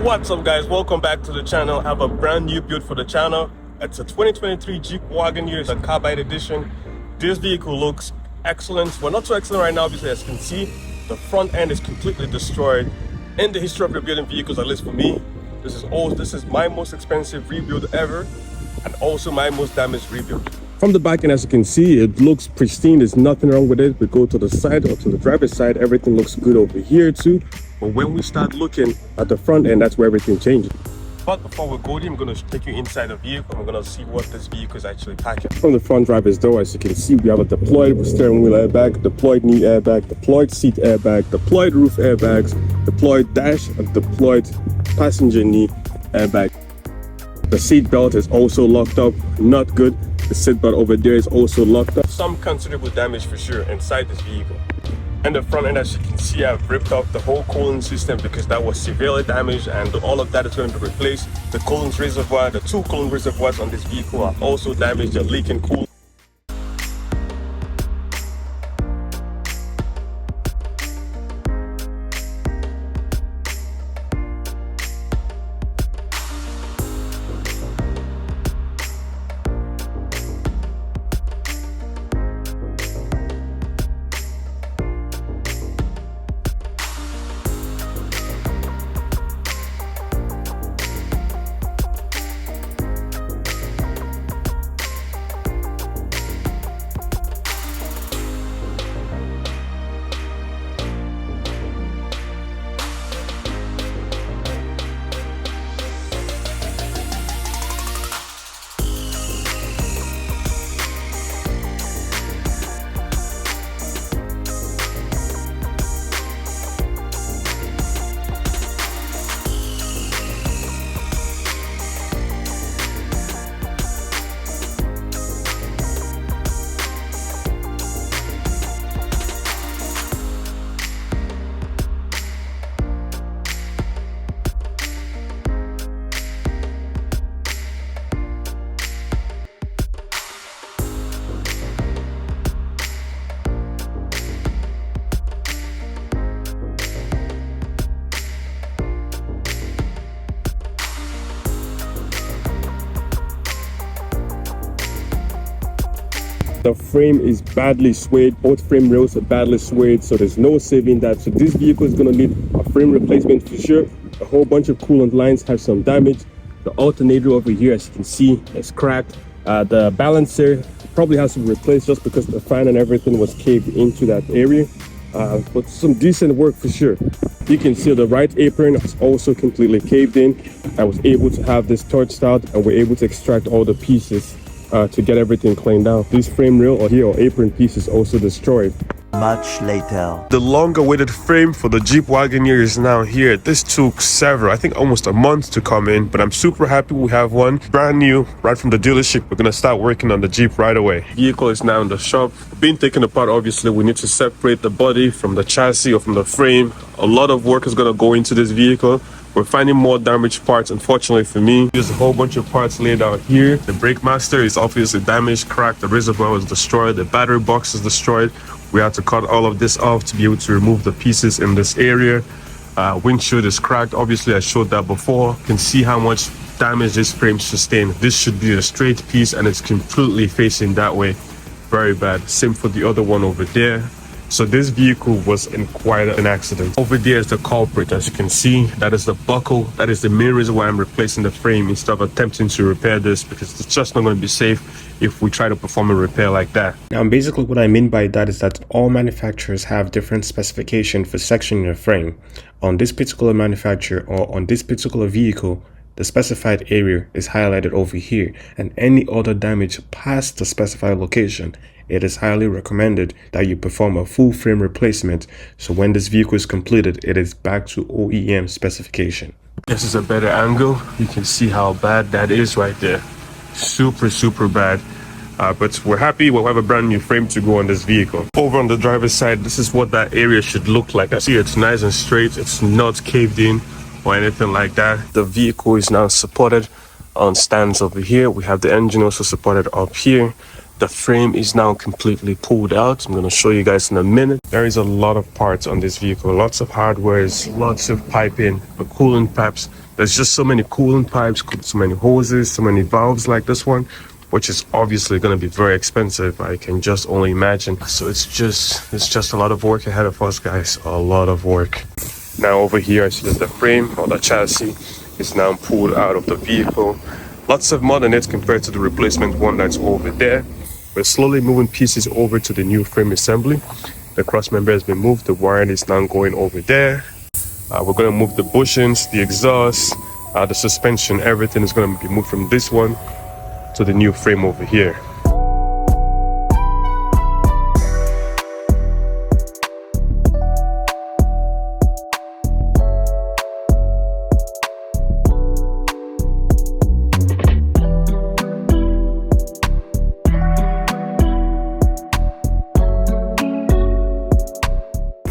What's up, guys? Welcome back to the channel. I have a brand new build for the channel. It's a 2023 Jeep Wagoneer, the Carbide edition. This vehicle looks excellent. Well, not so excellent right now, obviously. As you can see, the front end is completely destroyed. In the history of rebuilding vehicles, at least for me, this is my most expensive rebuild ever, and also my most damaged rebuild. From the back end, as you can see, it looks pristine. There's nothing wrong with it. We go to the side or to the driver's side, everything looks good over here too. But when we start looking at the front end, that's where everything changes. But before we go there, I'm going to take you inside the vehicle. We're going to see what this vehicle is actually packing. From the front driver's door, as you can see, we have a deployed steering wheel airbag, deployed knee airbag, deployed seat airbag, deployed roof airbags, deployed dash, and deployed passenger knee airbag. The seat belt is also locked up, not good. The seat belt over there is also locked up. Some considerable damage for sure inside this vehicle. And the front end, as you can see, I've ripped off the whole coolant system because that was severely damaged, and all of that is going to be replaced. The coolant reservoir, the two coolant reservoirs on this vehicle are also damaged. They're leaking coolant. The frame is badly swayed. Both frame rails are badly swayed, so there's no saving that. So this vehicle is going to need a frame replacement for sure. A whole bunch of coolant lines have some damage. The alternator over here, as you can see, is cracked. The balancer probably has to be replaced just because the fan and everything was caved into that area. But some decent work for sure. You can see the right apron is also completely caved in. I was able to have this torched out, and we're able to extract all the pieces to get everything cleaned out. This frame rail or apron piece is also destroyed. Much later. The long awaited frame for the Jeep Wagoneer is now here. This took I think almost a month to come in, but I'm super happy we have one brand new right from the dealership. We're gonna start working on the Jeep right away. Vehicle is now in the shop, being taken apart. Obviously we need to separate the body from the chassis or from the frame. A lot of work is gonna go into this vehicle. We're finding more damaged parts, unfortunately for me. There's a whole bunch of parts laid out here. The brake master is obviously damaged, cracked. The reservoir was destroyed. The battery box is destroyed. We had to cut all of this off to be able to remove the pieces in this area. Windshield is cracked. Obviously, I showed that before. You can see how much damage this frame sustained. This should be a straight piece, and it's completely facing that way. Very bad. Same for the other one over there. So this vehicle was in quite an accident. Over there is the culprit. As you can see, that is the buckle. That is the main reason why I'm replacing the frame instead of attempting to repair this, because it's just not going to be safe if we try to perform a repair like that. Now, basically what I mean by that is that all manufacturers have different specifications for sectioning the frame. On this particular manufacturer or on this particular vehicle, the specified area is highlighted over here, and any other damage past the specified location, it is highly recommended that you perform a full frame replacement, so when this vehicle is completed, it is back to OEM specification. This is a better angle. You can see how bad that is right there. Super bad. But we're happy we'll have a brand new frame to go on this vehicle. Over on the driver's side, this is what that area should look like. I see it's nice and straight. It's not caved in or anything like that. The vehicle is now supported on stands over here. We have the engine also supported up here. The frame is now completely pulled out. I'm going to show you guys in a minute. There is a lot of parts on this vehicle, lots of hardware, lots of piping, the coolant pipes. There's just so many coolant pipes, so many hoses, so many valves like this one, which is obviously going to be very expensive. I can just only imagine. So it's just a lot of work ahead of us, guys. A lot of work. Now over here, I see that the frame or the chassis is now pulled out of the vehicle. Lots of mud on it compared to the replacement one that's over there. We're slowly moving pieces over to the new frame assembly. The cross member has been moved. The wiring is now going over there. We're going to move the bushings, the exhaust, the suspension. Everything is going to be moved from this one to the new frame over here.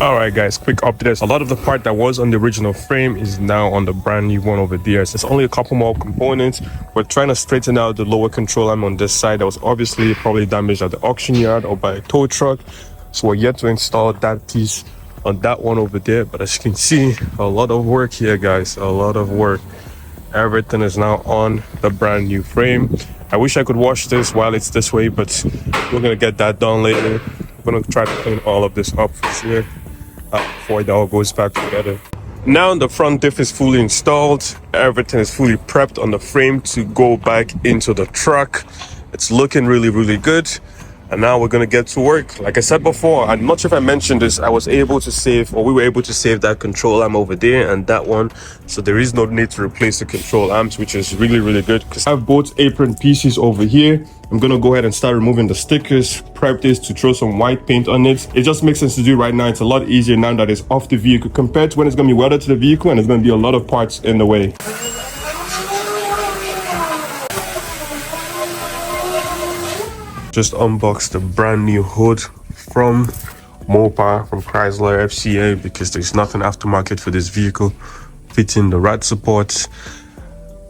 Alright guys, quick update. A lot of the part that was on the original frame is now on the brand new one over there. So it's only a couple more components. We're trying to straighten out the lower control arm on this side that was obviously probably damaged at the auction yard or by a tow truck. So we're yet to install that piece on that one over there. But as you can see, a lot of work here, guys. A lot of work. Everything is now on the brand new frame. I wish I could wash this while it's this way, but we're gonna get that done later. We're gonna try to clean all of this up for sure. Before it all goes back together. Now the front diff is fully installed. Everything is fully prepped on the frame to go back into the truck. It's looking really good. And now we're gonna get to work. Like I said before, I'm not sure if I mentioned this, I was able to save, or we were able to save that control arm over there and that one. So there is no need to replace the control arms, which is really good. Because I have both apron pieces over here. I'm gonna go ahead and start removing the stickers, prep this to throw some white paint on it. It just makes sense to do right now. It's a lot easier now that it's off the vehicle compared to when it's gonna be welded to the vehicle and there's gonna be a lot of parts in the way. Just unboxed the brand new hood from Mopar, from Chrysler FCA, because there's nothing aftermarket for this vehicle. Fitting the rad supports,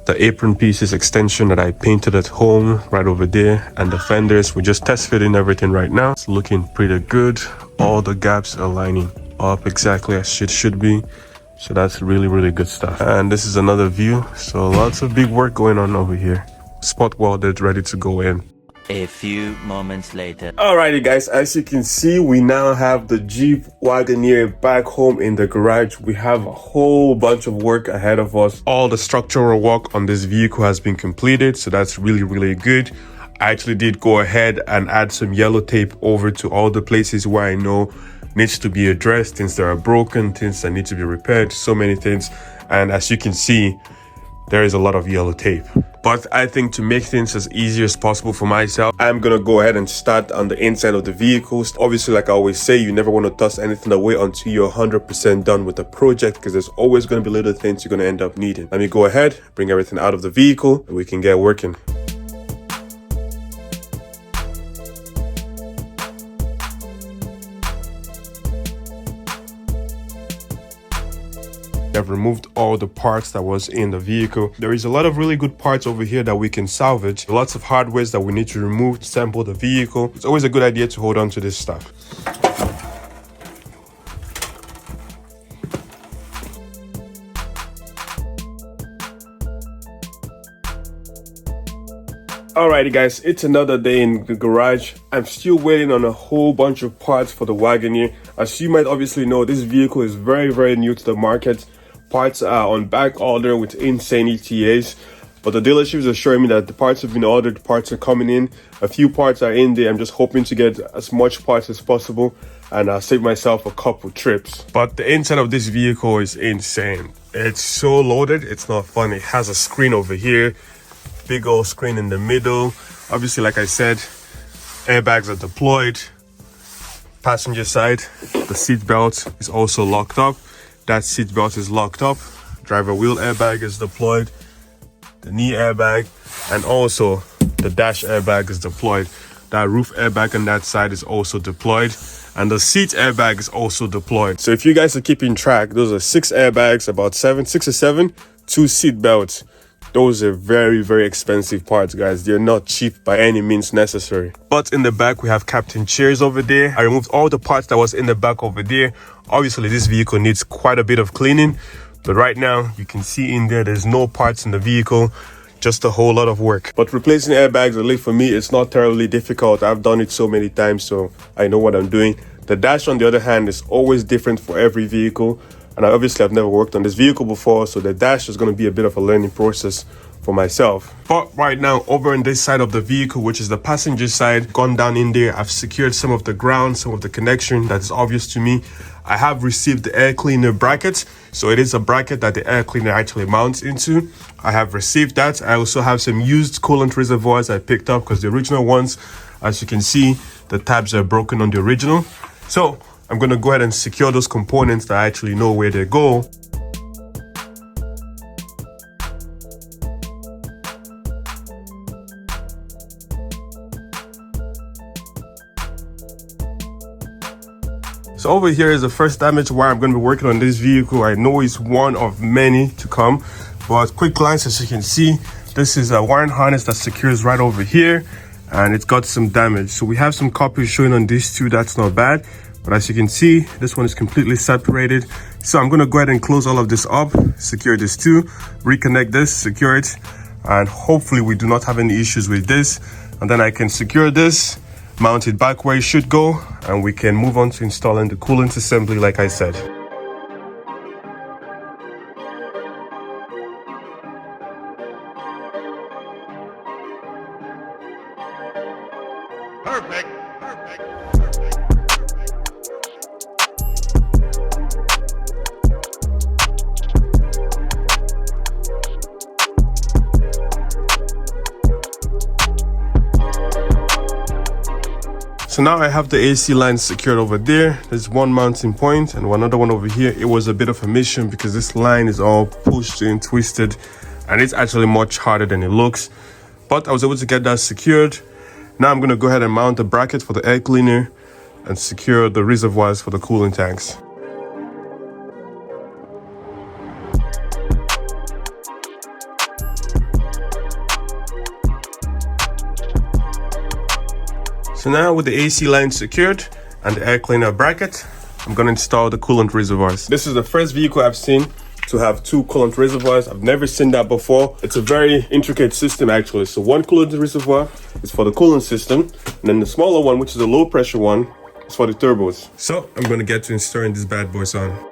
the apron pieces extension that I painted at home right over there, and the fenders. We're just test fitting everything right now. It's looking pretty good. All the gaps are lining up exactly as it should be. So that's really good stuff. And this is another view. So lots of big work going on over here. Spot welded, ready to go in. A few moments later. Alrighty guys, as you can see, we now have the Jeep Wagoneer back home in the garage. We have a whole bunch of work ahead of us. All the structural work on this vehicle has been completed, so that's really good. I actually did go ahead and add some yellow tape over to all the places where I know needs to be addressed, things that are broken, things that need to be repaired, so many things. And as you can see, there is a lot of yellow tape. But I think to make things as easy as possible for myself, I'm gonna go ahead and start on the inside of the vehicles. Obviously, like I always say, you never want to toss anything away until you're 100% done with the project, because there's always gonna be little things you're gonna end up needing. Let me go ahead, bring everything out of the vehicle, and we can get working. I've removed all the parts that was in the vehicle. There is a lot of really good parts over here that we can salvage. Lots of hardware that we need to remove to assemble the vehicle. It's always a good idea to hold on to this stuff. Alrighty guys, it's another day in the garage. I'm still waiting on a whole bunch of parts for the Wagoneer. As you might obviously know, this vehicle is very new to the market. Parts are on back order with insane ETAs, but the dealerships are showing me that the parts have been ordered, parts are coming in. A few parts are in there. I'm just hoping to get as much parts as possible and save myself a couple trips. But the inside of this vehicle is insane. It's so loaded, it's not funny. It has a screen over here, big old screen in the middle. Obviously, like I said, airbags are deployed. Passenger side, the seat belt is also locked up. That seat belt is locked up. Driver wheel airbag is deployed. The knee airbag, and also the dash airbag is deployed. That roof airbag on that side is also deployed, and the seat airbag is also deployed. So if you guys are keeping track, those are 6 airbags, about 6 or 7, 2 seat belts. Those are very expensive parts, guys. They're not cheap by any means necessary. But in the back, we have captain chairs over there. I removed all the parts that was in the back over there. Obviously, this vehicle needs quite a bit of cleaning, But right now, you can see in there's no parts in the vehicle, just a whole lot of work. But replacing airbags, at least for me, it's not terribly difficult. I've done it so many times, so I know what I'm doing. The dash, on the other hand, is always different for every vehicle. And obviously, I've never worked on this vehicle before, so the dash is going to be a bit of a learning process for myself. But right now, over on this side of the vehicle, which is the passenger side, gone down in there, I've secured some of the ground, some of the connection that is obvious to me. I have received the air cleaner bracket, so it is a bracket that the air cleaner actually mounts into. I have received that. I also have some used coolant reservoirs I picked up because the original ones, as you can see, the tabs are broken on the original. So I'm going to go ahead and secure those components that I actually know where they go. So over here is the first damage wire I'm going to be working on this vehicle. I know it's one of many to come, but quick glance, as you can see, this is a wiring harness that secures right over here, and it's got some damage. So we have some copies showing on these two. That's not bad, but as you can see, this one is completely separated. So I'm going to go ahead and close all of this up, secure this too, reconnect this, secure it, and hopefully we do not have any issues with this. And then I can secure this, mount it back where it should go, and we can move on to installing the coolant assembly like I said. Perfect. So now I have the AC line secured over there. There's one mounting point and another one over here. It was a bit of a mission because this line is all pushed and twisted, and it's actually much harder than it looks. But I was able to get that secured. Now I'm going to go ahead and mount the bracket for the air cleaner and secure the reservoirs for the cooling tanks. So now with the AC line secured and the air cleaner bracket, I'm going to install the coolant reservoirs. This is the first vehicle I've seen to have two coolant reservoirs. I've never seen that before. It's a very intricate system actually. So one coolant reservoir is for the coolant system, and then the smaller one, which is a low pressure one, is for the turbos. So I'm going to get to installing these bad boys on.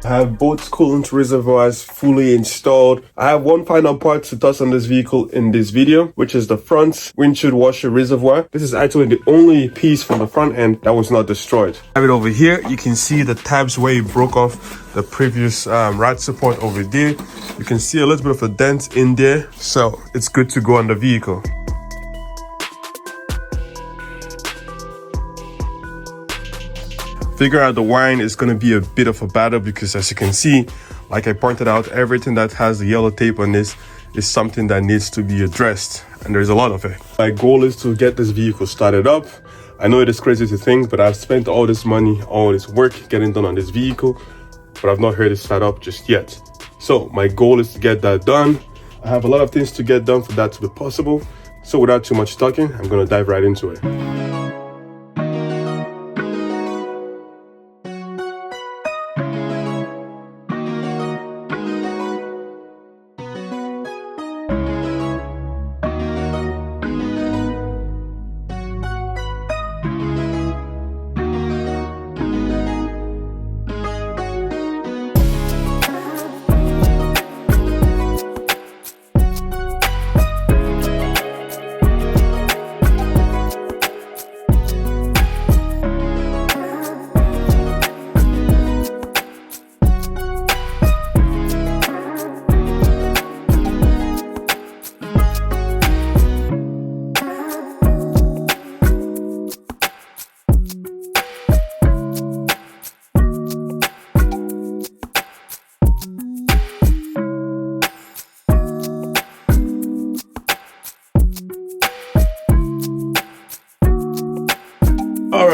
I have both coolant reservoirs fully installed. I have one final part to touch on this vehicle in this video, which is the front windshield washer reservoir. This is actually the only piece from the front end that was not destroyed. I have it over here. You can see the tabs where it broke off the previous rat support over there. You can see a little bit of a dent in there, so it's good to go on the vehicle. Figure out the wiring is going to be a bit of a battle because, as you can see, like I pointed out, everything that has the yellow tape on this is something that needs to be addressed, and there's a lot of it. My goal is to get this vehicle started up. I know it is crazy to think, but I've spent all this money, all this work getting done on this vehicle, but I've not heard it start up just yet. So my goal is to get that done. I have a lot of things to get done for that to be possible. So without too much talking, I'm going to dive right into it.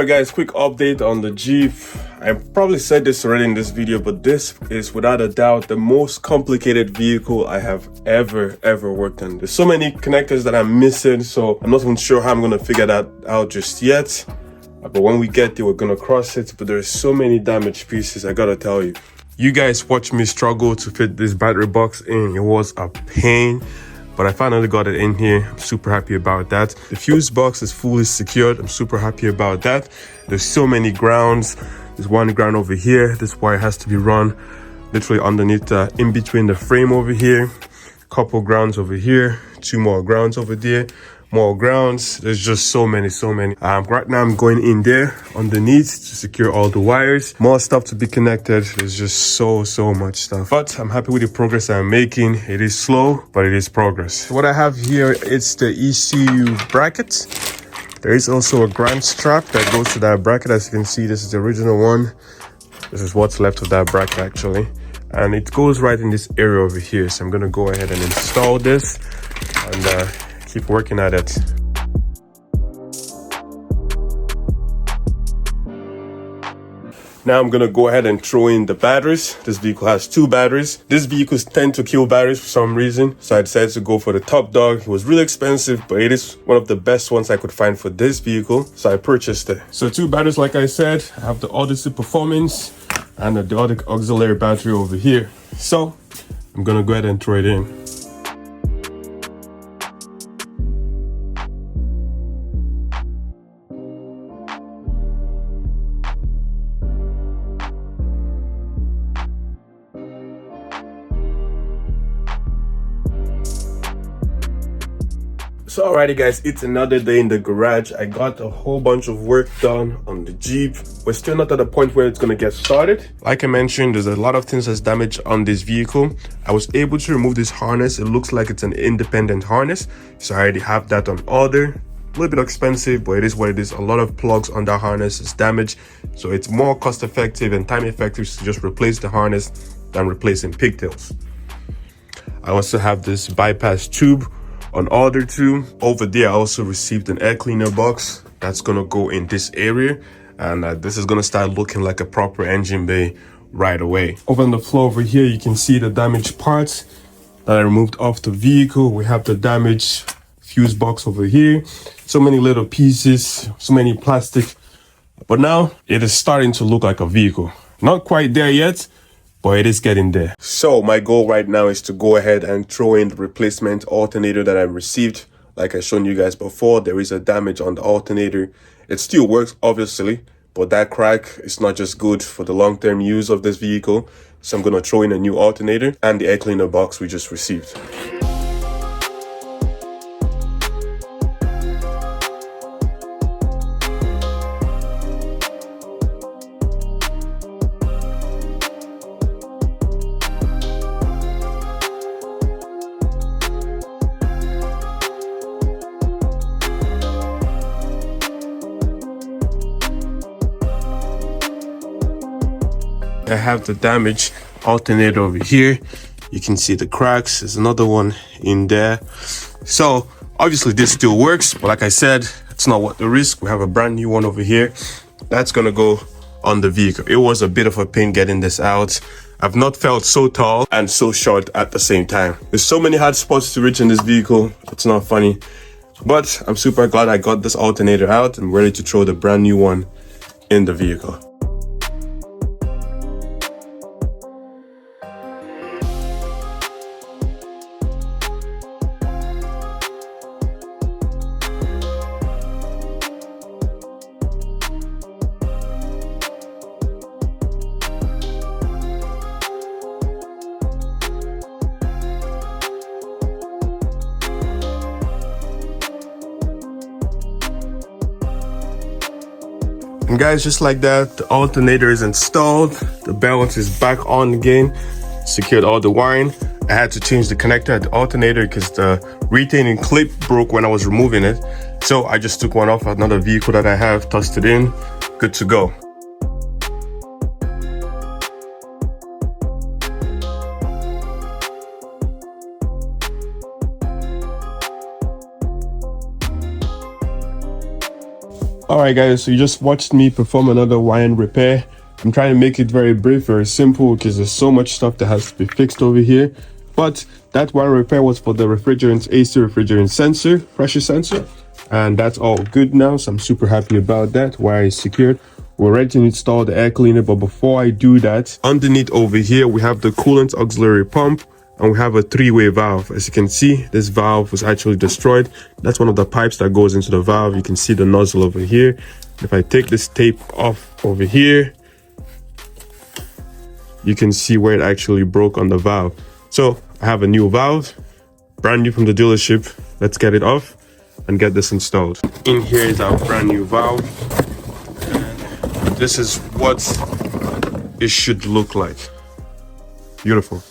Alright guys, quick update on the Jeep. I probably said this already in this video, but this is without a doubt the most complicated vehicle I have ever worked on. There's so many connectors that I'm missing, so I'm not even sure how I'm gonna figure that out just yet. But when we get there, we're gonna cross it. But there's so many damaged pieces, I gotta tell you. You guys watched me struggle to fit this battery box in. It was a pain, but I finally got it in here. I'm super happy about that. The fuse box is fully secured. I'm super happy about that. There's so many grounds. There's one ground over here. This wire has to be run literally underneath, in between the frame over here. Couple grounds over here. 2 more grounds over there. More grounds. There's just so many. Right now I'm going in there underneath to secure all the wires. More stuff to be connected. There's just so much stuff, but I'm happy with the progress I'm making. It is slow, but it is progress. What I have here, it's the ECU bracket. There is also a ground strap that goes to that bracket. As you can see, this is the original one. This is what's left of that bracket actually, and it goes right in this area over here. So I'm gonna go ahead and install this and keep working at it. Now I'm gonna go ahead and throw in the batteries. This vehicle has 2 batteries. These vehicles tend to kill batteries for some reason, so I decided to go for the top dog. It was really expensive, but it is one of the best ones I could find for this vehicle, so I purchased it. So 2 batteries, like I said. I have the Odyssey Performance and the other auxiliary battery over here. So I'm gonna go ahead and throw it in. So alrighty guys, it's another day in the garage. I got a whole bunch of work done on the Jeep. We're still not at the point where it's gonna get started. Like I mentioned, there's a lot of things that's damaged on this vehicle. I was able to remove this harness. It looks like it's an independent harness, so I already have that on order. A little bit expensive, but it is what it is. A lot of plugs on that harness is damaged, so it's more cost effective and time effective to just replace the harness than replacing pigtails. I also have this bypass tube on order too. Over there I also received an air cleaner box that's gonna go in this area, and this is gonna start looking like a proper engine bay right away. Over on the floor over here you can see the damaged parts that I removed off the vehicle. We have the damaged fuse box over here, so many little pieces, so many plastic, but now it is starting to look like a vehicle. Not quite there yet, but it is getting there. So my goal right now is to go ahead and throw in the replacement alternator that I received. Like I shown you guys before, there is a damage on the alternator. It still works obviously, but that crack is not just good for the long-term use of this vehicle. So I'm gonna throw in a new alternator and the air cleaner box we just received. I have the damaged alternator over here. You can see the cracks. There's another one in there. So obviously this still works, but like I said, it's not worth the risk. We have a brand new one over here that's gonna go on the vehicle. It was a bit of a pain getting this out. I've not felt so tall and so short at the same time. There's so many hard spots to reach in this vehicle. It's not funny, but I'm super glad I got this alternator out and ready to throw the brand new one in the vehicle. And guys, just like that, the alternator is installed. The belt is back on again. Secured all the wiring. I had to change the connector at the alternator because the retaining clip broke when I was removing it. So I just took one off another vehicle that I have, tossed it in, good to go. Alright guys, so you just watched me perform another wiring repair. I'm trying to make it very brief, very simple, because there's so much stuff that has to be fixed over here. But that wiring repair was for the refrigerant AC refrigerant sensor, pressure sensor. And that's all good now, so I'm super happy about that. Wire is secured. We're ready to install the air cleaner, but before I do that, underneath over here, we have the coolant auxiliary pump. And we have a three-way valve. As you can see, this valve was actually destroyed. That's one of the pipes that goes into the valve. You can see the nozzle over here. If I take this tape off over here, you can see where it actually broke on the valve. So I have a new valve, brand new from the dealership. Let's get it off and get this installed. In here is our brand new valve. And this is what it should look like. Beautiful.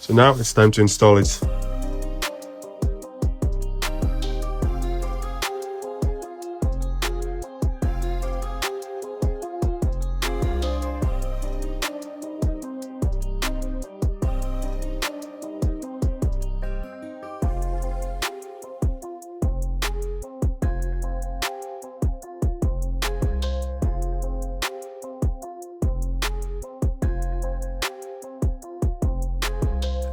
So now it's time to install it.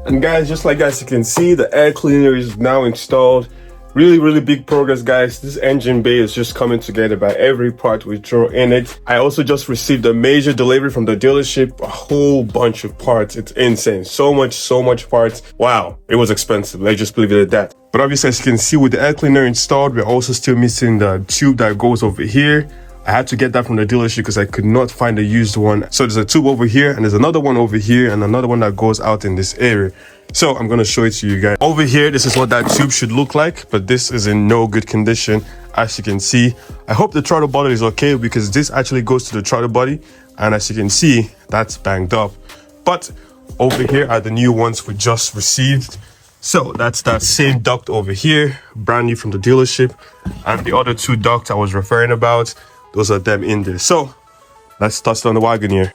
And guys, just like as you can see, the air cleaner is now installed. Really big progress, guys. This engine bay is just coming together by every part we throw in it. I also just received a major delivery from the dealership, a whole bunch of parts. It's insane. So much parts. Wow, it was expensive. Let's just leave it at that. But obviously, as you can see, with the air cleaner installed, we're also still missing the tube that goes over here. I had to get that from the dealership because I could not find a used one. So there's a tube over here and there's another one over here and another one that goes out in this area. So I'm going to show it to you guys. Over here, this is what that tube should look like, but this is in no good condition, as you can see. I hope the throttle body is okay because this actually goes to the throttle body. And as you can see, that's banged up. But over here are the new ones we just received. So that's that same duct over here, brand new from the dealership. And the other two ducts I was referring about, those are them in there. So let's touch on the Wagoneer.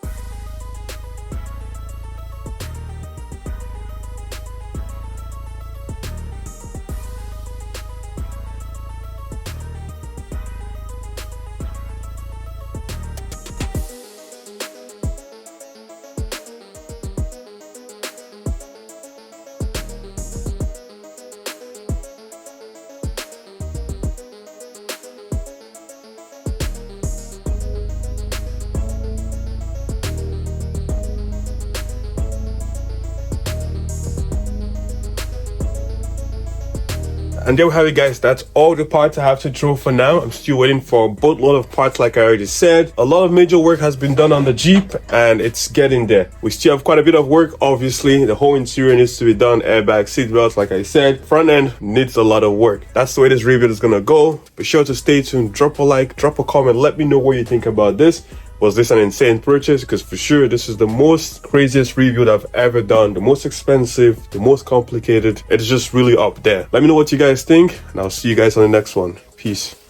And there we have it, guys. That's all the parts I have to throw for now. I'm still waiting for a boatload of parts, like I already said. A lot of major work has been done on the Jeep and it's getting there. We still have quite a bit of work. Obviously, the whole interior needs to be done. Airbag, seat belts, like I said. Front end needs a lot of work. That's the way this review is gonna go. Be sure to stay tuned. Drop a like, drop a comment. Let me know what you think about this. Was this an insane purchase? Because for sure, this is the most craziest review that I've ever done. The most expensive, the most complicated. It's just really up there. Let me know what you guys think, and I'll see you guys on the next one. Peace.